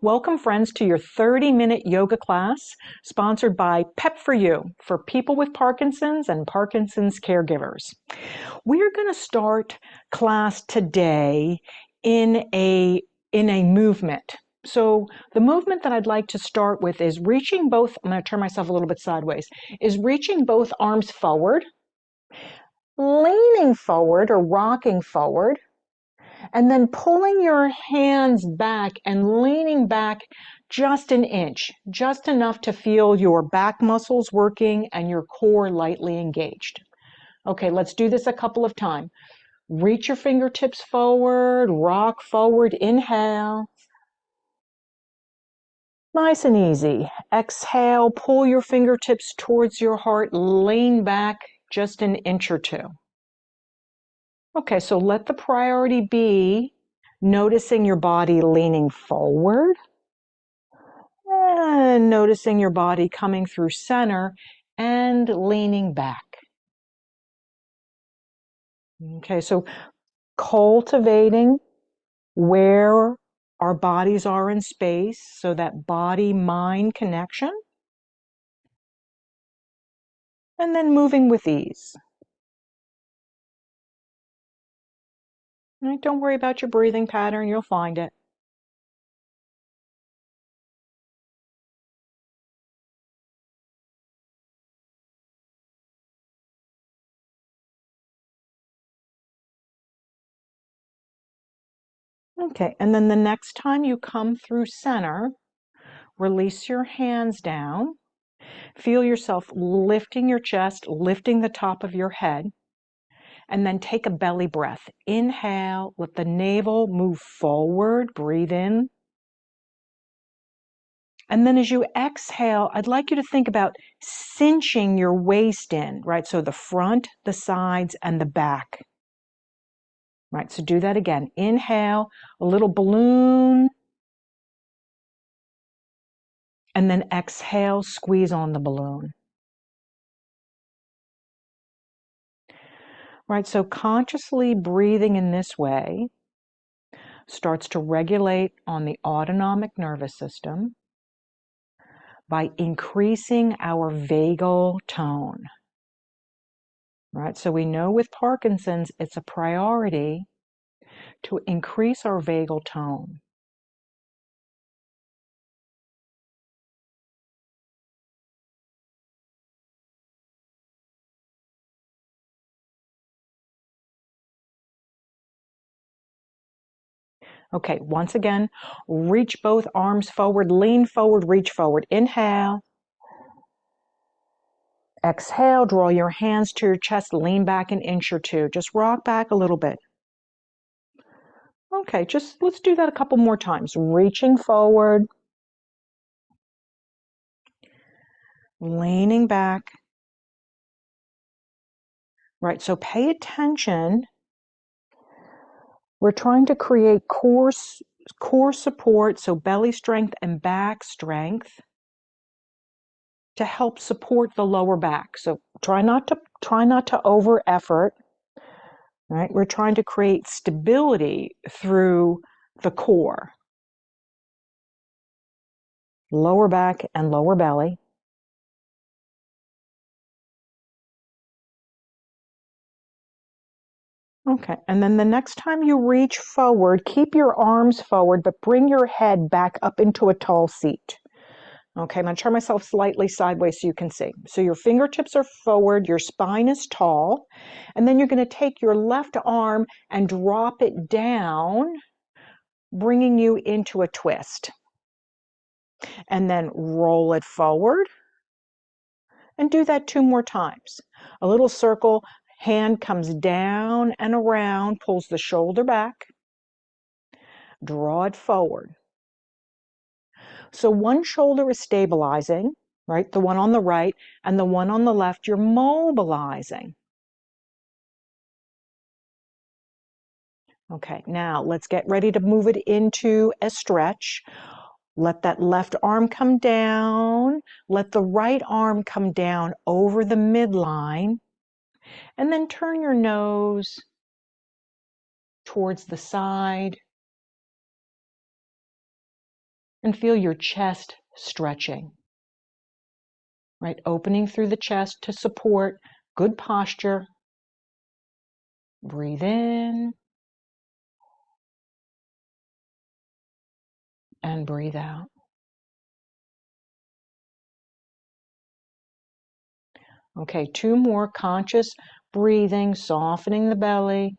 Welcome, friends, to your 30-minute yoga class sponsored by Pep4U for people with Parkinson's and Parkinson's caregivers. We're going to start class today in a movement. So the movement that I'd like to start with is reaching both, I'm going to turn myself a little bit sideways, is reaching both arms forward, leaning forward or rocking forward, and then pulling your hands back and leaning back just an inch, just enough to feel your back muscles working and your core lightly engaged. Okay, let's do this a couple of times. Reach your fingertips forward, rock forward, inhale. Nice and easy. Exhale, pull your fingertips towards your heart, lean back just an inch or two. Okay, so let the priority be noticing your body leaning forward and noticing your body coming through center and leaning back. Okay, so cultivating where our bodies are in space, so that body-mind connection, and then moving with ease. All right, don't worry about your breathing pattern, you'll find it. Okay, and then the next time you come through center, release your hands down. Feel yourself lifting your chest, lifting the top of your head, and then take a belly breath. Inhale, let the navel move forward, breathe in. And then as you exhale, I'd like you to think about cinching your waist in, right? So the front, the sides, and the back. Right, so do that again. Inhale, a little balloon. And then exhale, squeeze on the balloon. Right, so consciously breathing in this way starts to regulate on the autonomic nervous system by increasing our vagal tone. Right, so we know with Parkinson's, it's a priority to increase our vagal tone. Okay, once again, reach both arms forward, lean forward, reach forward. Inhale. Exhale, draw your hands to your chest, lean back an inch or two. Just rock back a little bit. Okay, just let's do that a couple more times. Reaching forward, leaning back. Right, so pay attention. We're trying to create core support, so belly strength and back strength to help support the lower back. So try not to over effort. Right? We're trying to create stability through the core, lower back and lower belly. Okay, and then the next time you reach forward, keep your arms forward, but bring your head back up into a tall seat. Okay, I'm going to turn myself slightly sideways so you can see. So your fingertips are forward, your spine is tall, and then you're going to take your left arm and drop it down, bringing you into a twist. And then roll it forward, and do that 2 more times. A little circle, hand comes down and around, pulls the shoulder back, draw it forward. So one shoulder is stabilizing, right? The one on the right, and the one on the left, you're mobilizing. Okay, now let's get ready to move it into a stretch. Let that left arm come down. Let the right arm come down over the midline. And then turn your nose towards the side And feel your chest stretching, right? Opening through the chest to support good posture. Breathe in and breathe out. Okay, 2 more. Conscious breathing, softening the belly.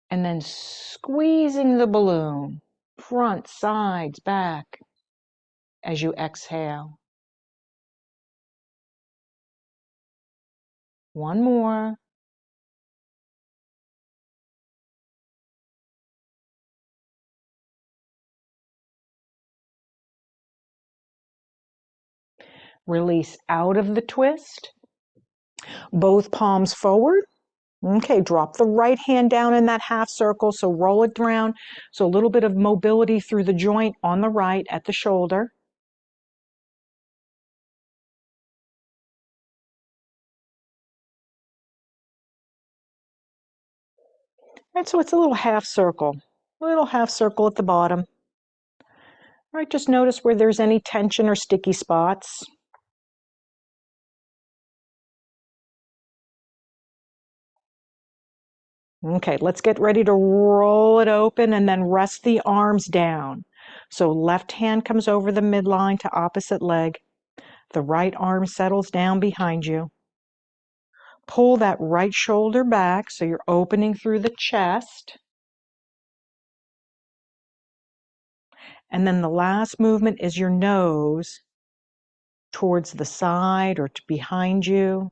And then squeezing the balloon, front, sides, back, as you exhale. 1 more. Release out of the twist. Both palms forward. Okay, drop the right hand down in that half circle, so roll it around. So a little bit of mobility through the joint on the right at the shoulder. And so it's a little half circle at the bottom. All right, just notice where there's any tension or sticky spots. Okay, let's get ready to roll it open and then rest the arms down. So left hand comes over the midline to opposite leg. The right arm settles down behind you. Pull that right shoulder back so you're opening through the chest. And then the last movement is your nose towards the side or behind you.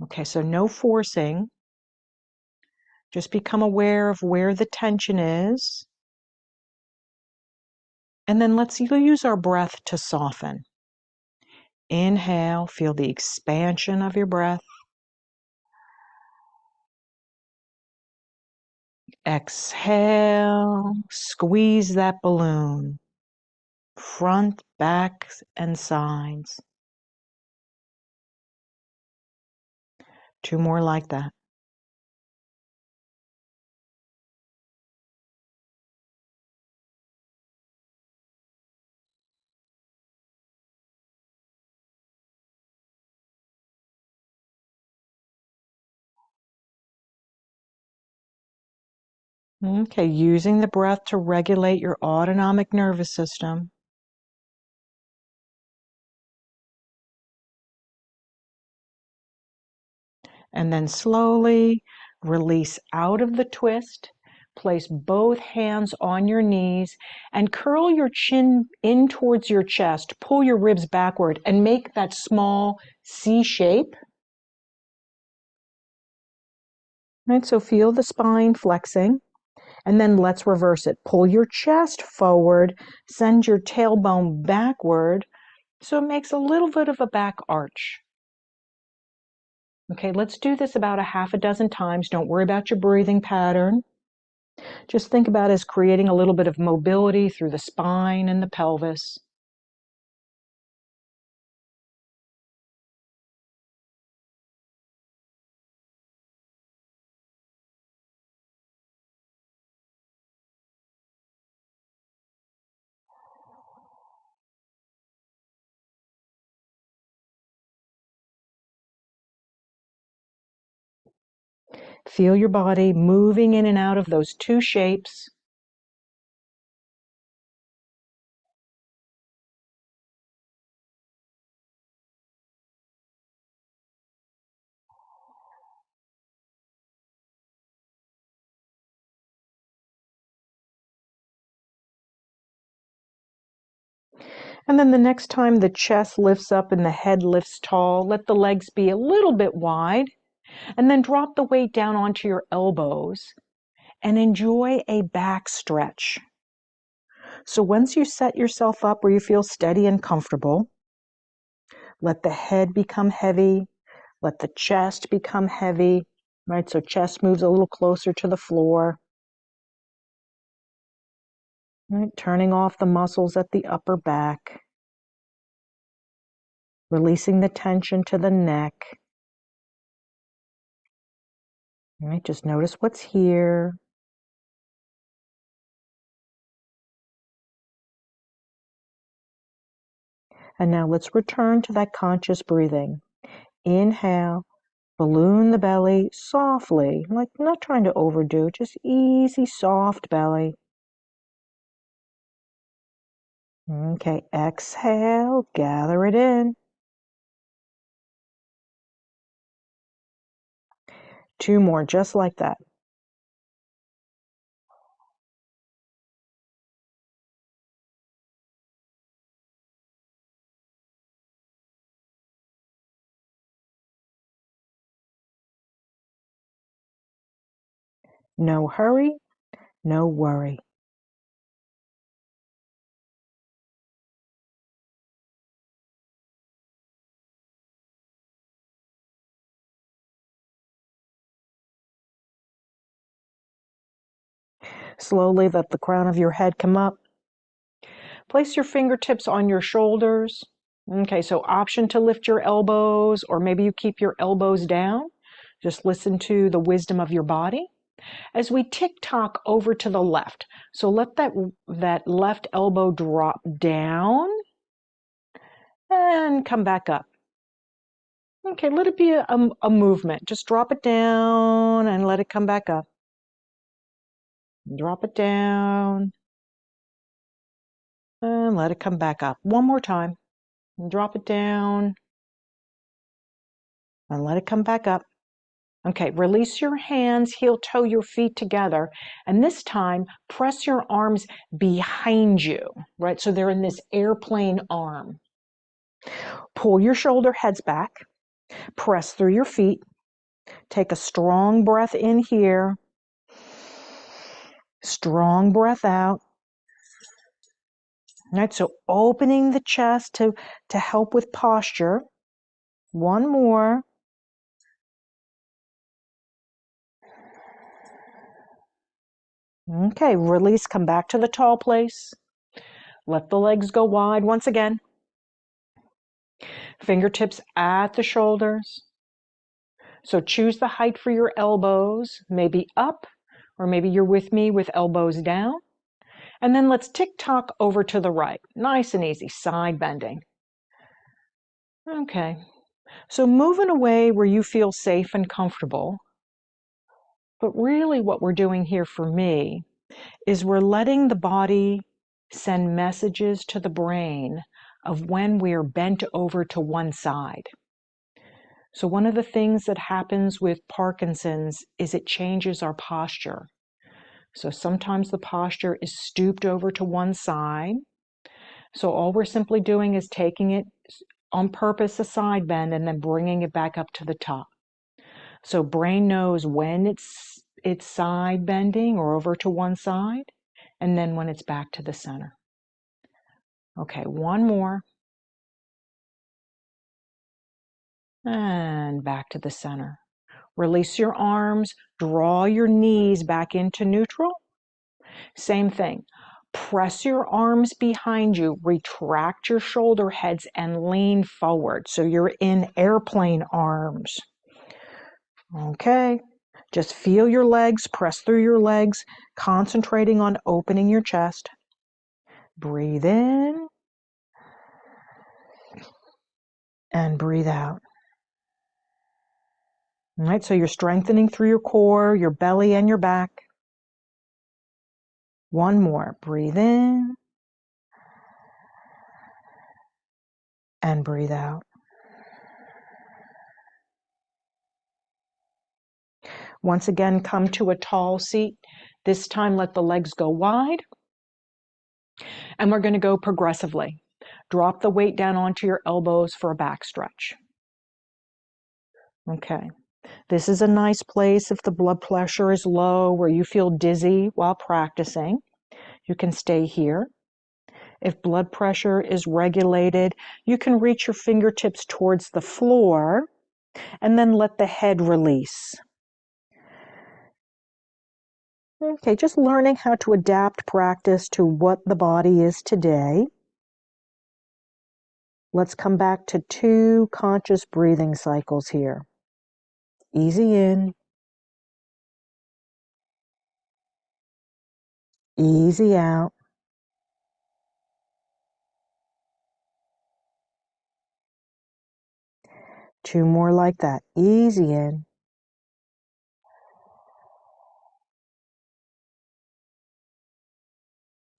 Okay, so no forcing. Just become aware of where the tension is. And then let's use our breath to soften. Inhale, feel the expansion of your breath. Exhale, squeeze that balloon. Front, back, and sides. 2 more like that. Okay, using the breath to regulate your autonomic nervous system. And then slowly release out of the twist. Place both hands on your knees and curl your chin in towards your chest. Pull your ribs backward and make that small C shape. Right, so feel the spine flexing. And then let's reverse it. Pull your chest forward, send your tailbone backward, so it makes a little bit of a back arch. Okay, let's do this about a half a dozen times. Don't worry about your breathing pattern. Just think about it as creating a little bit of mobility through the spine and the pelvis. Feel your body moving in and out of those 2 shapes. And then the next time the chest lifts up and the head lifts tall, let the legs be a little bit wide. And then drop the weight down onto your elbows and enjoy a back stretch. So once you set yourself up where you feel steady and comfortable, let the head become heavy, let the chest become heavy, right? So chest moves a little closer to the floor. Right? Turning off the muscles at the upper back, releasing the tension to the neck. All right, just notice what's here. And now let's return to that conscious breathing. Inhale, balloon the belly softly, like not trying to overdo, just easy, soft belly. Okay, exhale, gather it in. 2 more, just like that. No hurry, no worry. Slowly let the crown of your head come up. Place your fingertips on your shoulders. Okay, so option to lift your elbows, or maybe you keep your elbows down. Just listen to the wisdom of your body. As we tick-tock over to the left, so let that left elbow drop down and come back up. Okay, let it be a movement. Just drop it down and let it come back up. Drop it down and let it come back up. One more time. Drop it down and let it come back up. Okay, release your hands, heel toe your feet together, and this time press your arms behind you, right? So they're in this airplane arm. Pull your shoulder heads back, press through your feet, take a strong breath in here, strong breath out. All right, so opening the chest to help with posture. One more. Okay, release, come back to the tall place. Let the legs go wide once again. Fingertips at the shoulders. So choose the height for your elbows, maybe up, or maybe you're with me with elbows down. And then let's tick-tock over to the right. Nice and easy, side bending. Okay, so moving away where you feel safe and comfortable. But really what we're doing here for me is we're letting the body send messages to the brain of when we're bent over to one side. So one of the things that happens with Parkinson's is it changes our posture. So sometimes the posture is stooped over to one side. So all we're simply doing is taking it on purpose, a side bend, and then bringing it back up to the top. So brain knows when it's side bending or over to one side, and then when it's back to the center. Okay, one more. And back to the center. Release your arms, draw your knees back into neutral. Same thing. Press your arms behind you, retract your shoulder heads, and lean forward. So you're in airplane arms. Okay. Just feel your legs, press through your legs, concentrating on opening your chest. Breathe in and breathe out. All right, so you're strengthening through your core, your belly, and your back. One more. Breathe in and breathe out. Once again, come to a tall seat. This time, let the legs go wide. And we're going to go progressively. Drop the weight down onto your elbows for a back stretch. Okay. This is a nice place if the blood pressure is low, where you feel dizzy while practicing. You can stay here. If blood pressure is regulated, you can reach your fingertips towards the floor and then let the head release. Okay, just learning how to adapt practice to what the body is today. Let's come back to 2 conscious breathing cycles here. Easy in Easy out. Two more like that. Easy in.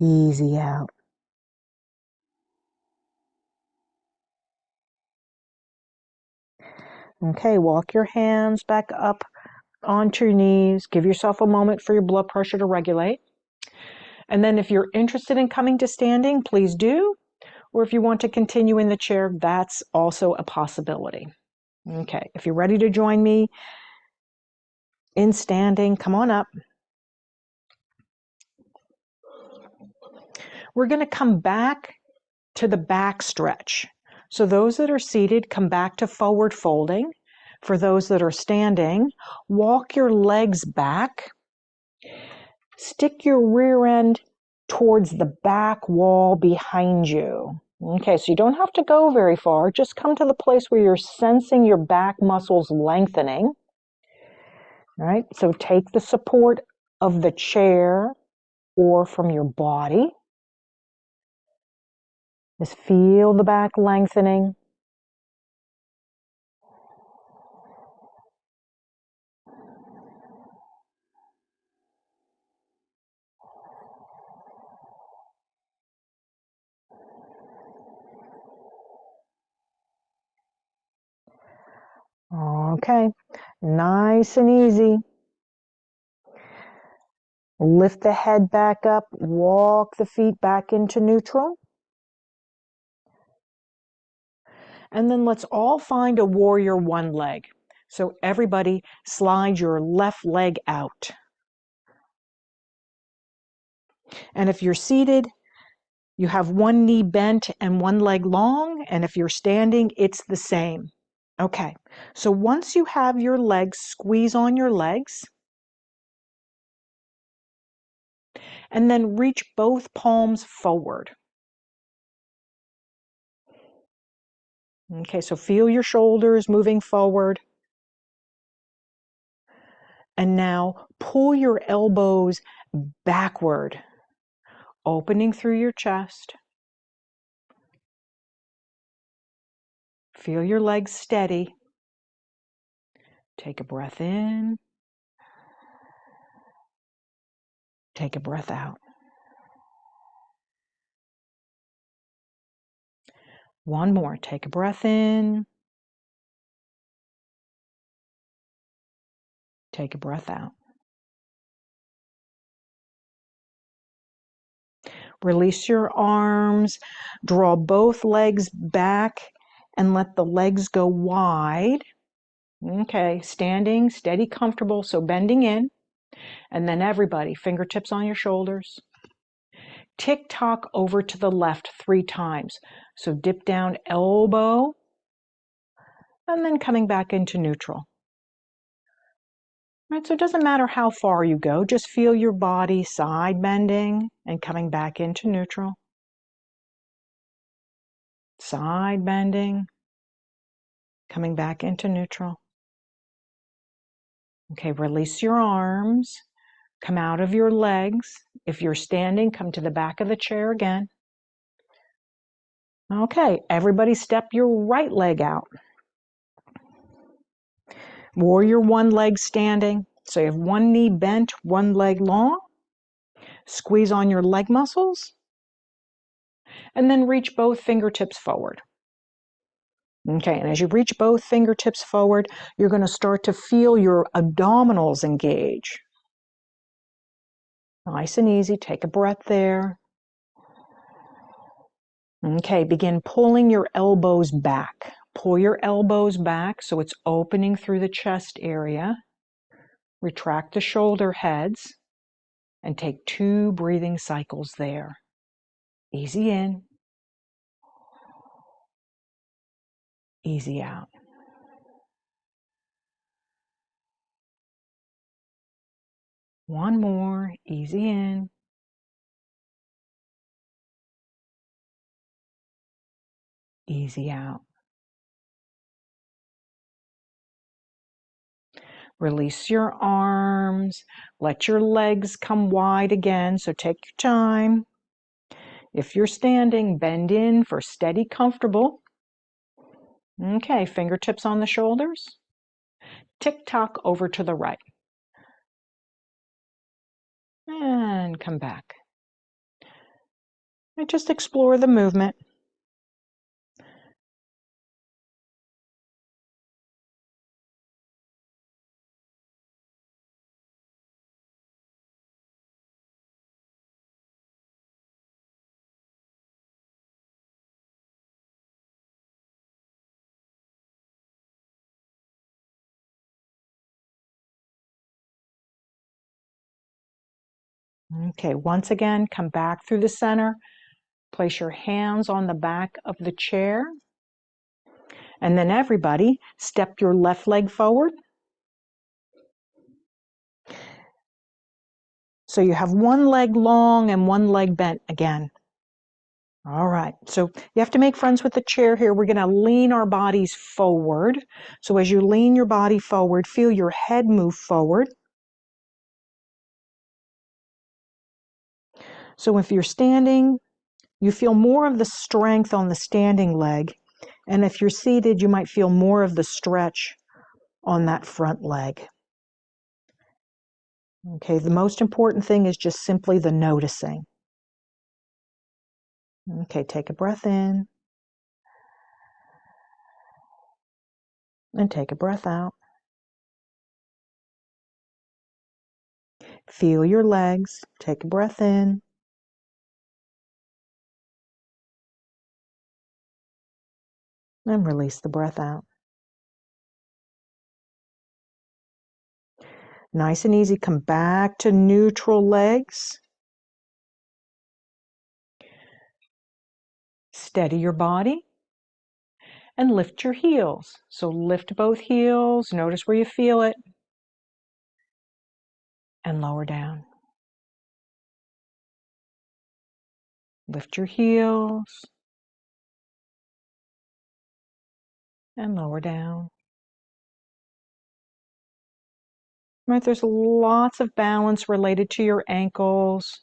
Easy out. Okay, walk your hands back up onto your knees. Give yourself a moment for your blood pressure to regulate. And then if you're interested in coming to standing, please do. Or if you want to continue in the chair, that's also a possibility. Okay, if you're ready to join me in standing, come on up. We're going to come back to the back stretch. So those that are seated, come back to forward folding. For those that are standing, walk your legs back. Stick your rear end towards the back wall behind you. Okay, so you don't have to go very far. Just come to the place where you're sensing your back muscles lengthening. All right, so take the support of the chair or from your body. Just feel the back lengthening. Okay, nice and easy. Lift the head back up, walk the feet back into neutral. And then let's all find a warrior one leg. So everybody slide your left leg out. And if you're seated, you have one knee bent and one leg long. And if you're standing, it's the same. Okay, so once you have your legs, squeeze on your legs. And then reach both palms forward. Okay, so feel your shoulders moving forward. And now pull your elbows backward, opening through your chest. Feel your legs steady. Take a breath in. Take a breath out. One more. Take a breath in. Take a breath out. Release your arms. Draw both legs back and let the legs go wide. Okay, standing, steady, comfortable, so bending in. And then everybody, fingertips on your shoulders. Tick-tock over to the left 3 times. So dip down, elbow, and then coming back into neutral. Right, so it doesn't matter how far you go, just feel your body side bending and coming back into neutral. Side bending, coming back into neutral. Okay, release your arms, come out of your legs. If you're standing, come to the back of the chair again. Okay, everybody step your right leg out. Warrior one leg standing. So you have one knee bent, one leg long. Squeeze on your leg muscles. And then reach both fingertips forward. Okay, and as you reach both fingertips forward, you're going to start to feel your abdominals engage. Nice and easy. Take a breath there. Okay, begin pulling your elbows back. Pull your elbows back so it's opening through the chest area. Retract the shoulder heads and take 2 breathing cycles there. Easy in. Easy out. One more. Easy in. Easy out. Release your arms. Let your legs come wide again, so take your time. If you're standing, bend in for steady, comfortable. Okay, fingertips on the shoulders. Tick-tock over to the right. And come back. And just explore the movement. Okay, once again, come back through the center. Place your hands on the back of the chair. And then everybody, step your left leg forward. So you have one leg long and one leg bent again. All right, so you have to make friends with the chair here. We're going to lean our bodies forward. So as you lean your body forward, feel your head move forward. So if you're standing, you feel more of the strength on the standing leg. And if you're seated, you might feel more of the stretch on that front leg. Okay, the most important thing is just simply the noticing. Okay, take a breath in. And take a breath out. Feel your legs. Take a breath in. And release the breath out. Nice and easy. Come back to neutral legs. Steady your body. And lift your heels. So lift both heels. Notice where you feel it. And lower down. Lift your heels. And lower down. Right, there's lots of balance related to your ankles.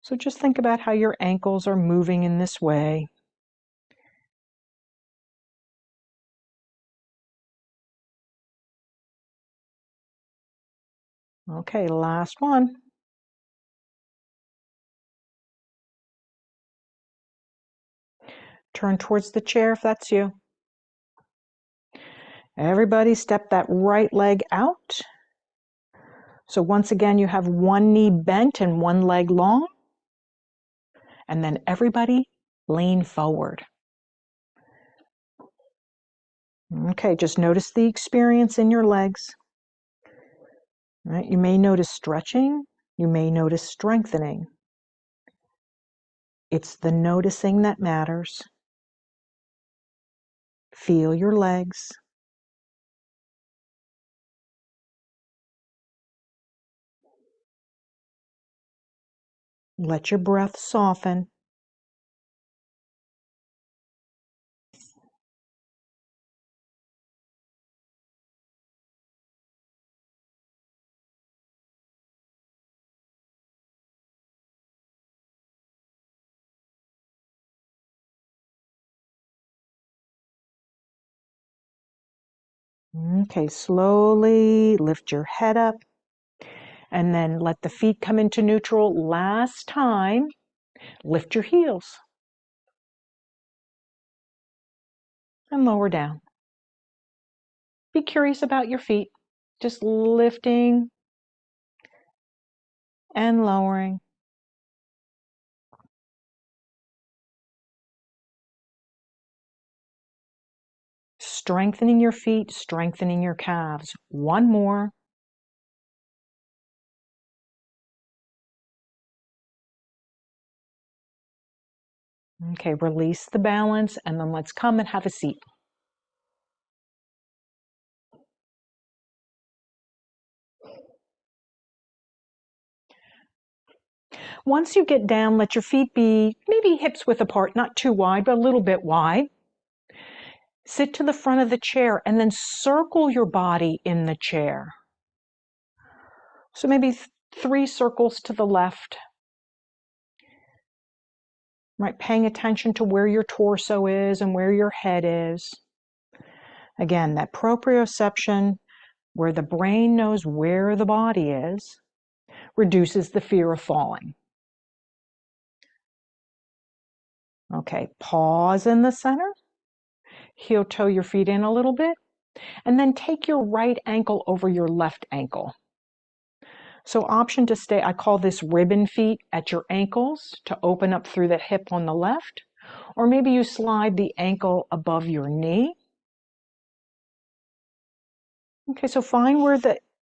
So just think about how your ankles are moving in this way. Okay, last one. Turn towards the chair if that's you. Everybody step that right leg out. So once again, you have one knee bent and one leg long. And then everybody lean forward. Okay, just notice the experience in your legs. Right? You may notice stretching. You may notice strengthening. It's the noticing that matters. Feel your legs. Let your breath soften. Okay, slowly lift your head up and then let the feet come into neutral. Last time, lift your heels and lower down. Be curious about your feet, just lifting and lowering. Strengthening your feet, strengthening your calves. One more. Okay, release the balance and then let's come and have a seat. Once you get down, let your feet be maybe hips width apart, not too wide, but a little bit wide. Sit to the front of the chair and then circle your body in the chair. So maybe 3 circles to the left, right? Paying attention to where your torso is and where your head is. Again, that proprioception, where the brain knows where the body is, reduces the fear of falling. Okay, pause in the center. Heel toe your feet in a little bit. And then take your right ankle over your left ankle. So option to stay, I call this ribbon feet at your ankles to open up through the hip on the left. Or maybe you slide the ankle above your knee. Okay, so find where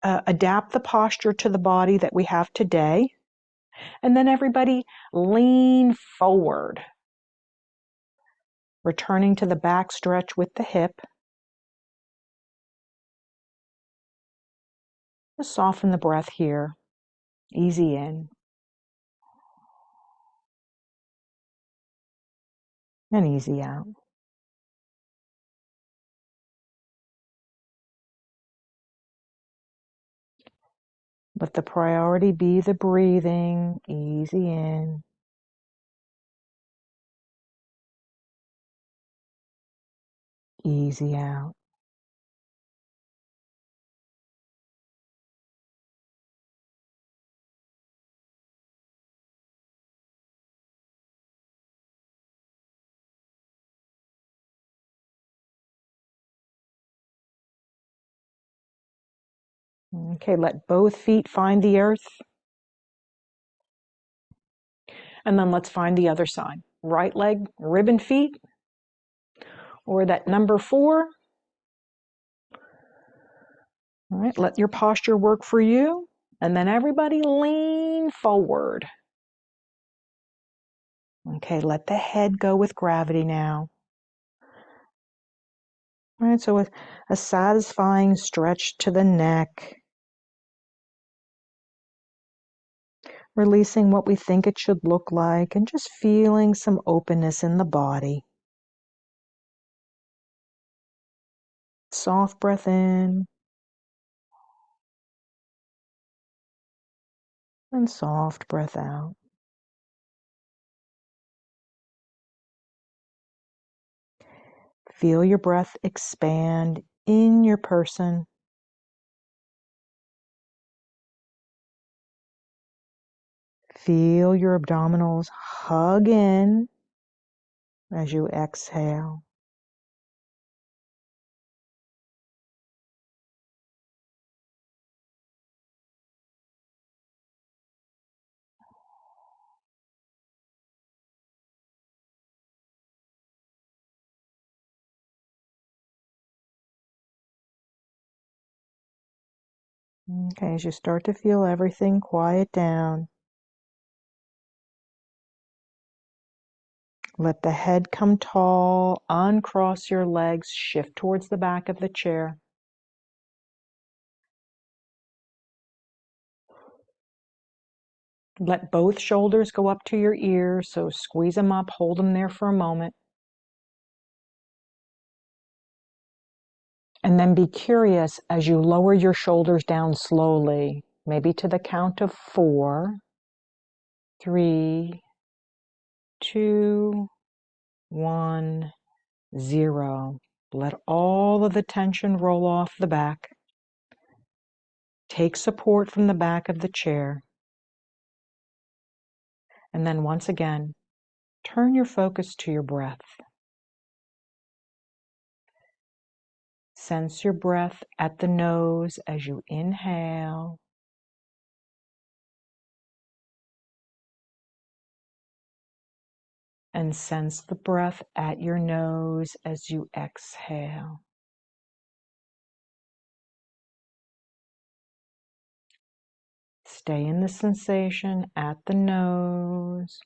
adapt the posture to the body that we have today. And then everybody lean forward. Returning to the back stretch with the hip. Just soften the breath here. Easy in. And easy out. Let the priority be the breathing. Easy in. Easy out. Okay, let both feet find the earth. And then let's find the other side. Right leg, ribbon feet, or that number 4. All right, let your posture work for you. And then everybody lean forward. Okay, let the head go with gravity now. All right, so a satisfying stretch to the neck. Releasing what we think it should look like and just feeling some openness in the body. Soft breath in and soft breath out. Feel your breath expand in your person. Feel your abdominals hug in as you exhale. Okay, as you start to feel everything quiet down, let the head come tall, uncross your legs, shift towards the back of the chair. Let both shoulders go up to your ears, so squeeze them up, hold them there for a moment. And then be curious as you lower your shoulders down slowly, maybe to the count of 4, 3, 2, 1, 0. Let all of the tension roll off the back. Take support from the back of the chair. And then once again, turn your focus to your breath. Sense your breath at the nose as you inhale. And sense the breath at your nose as you exhale. Stay in the sensation at the nose.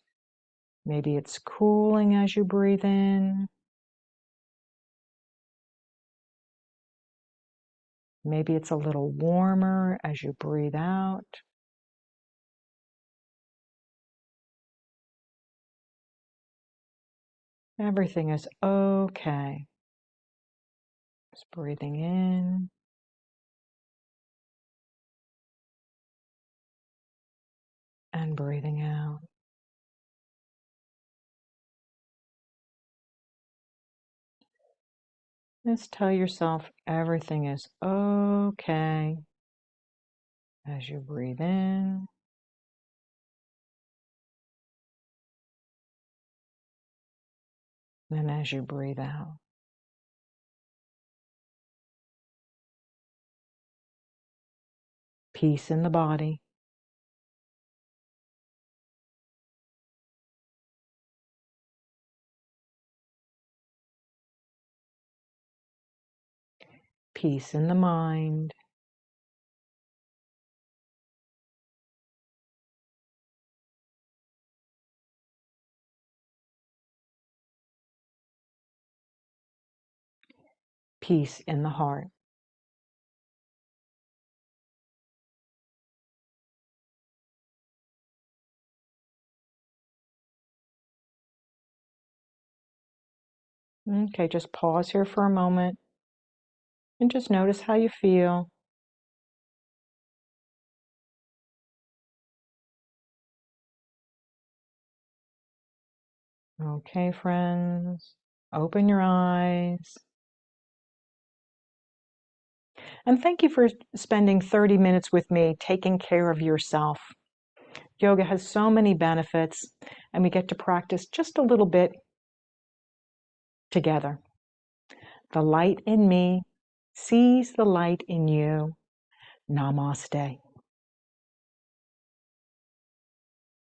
Maybe it's cooling as you breathe in. Maybe it's a little warmer as you breathe out. Everything is okay. Just breathing in and breathing out. Just tell yourself everything is okay as you breathe in and as you breathe out. Peace in the body. Peace in the mind. Peace in the heart. Okay, just pause here for a moment and just notice how you feel. Okay, friends, open your eyes. And thank you for spending 30 minutes with me taking care of yourself. Yoga has so many benefits, and we get to practice just a little bit together. The light in me sees the light in you. Namaste.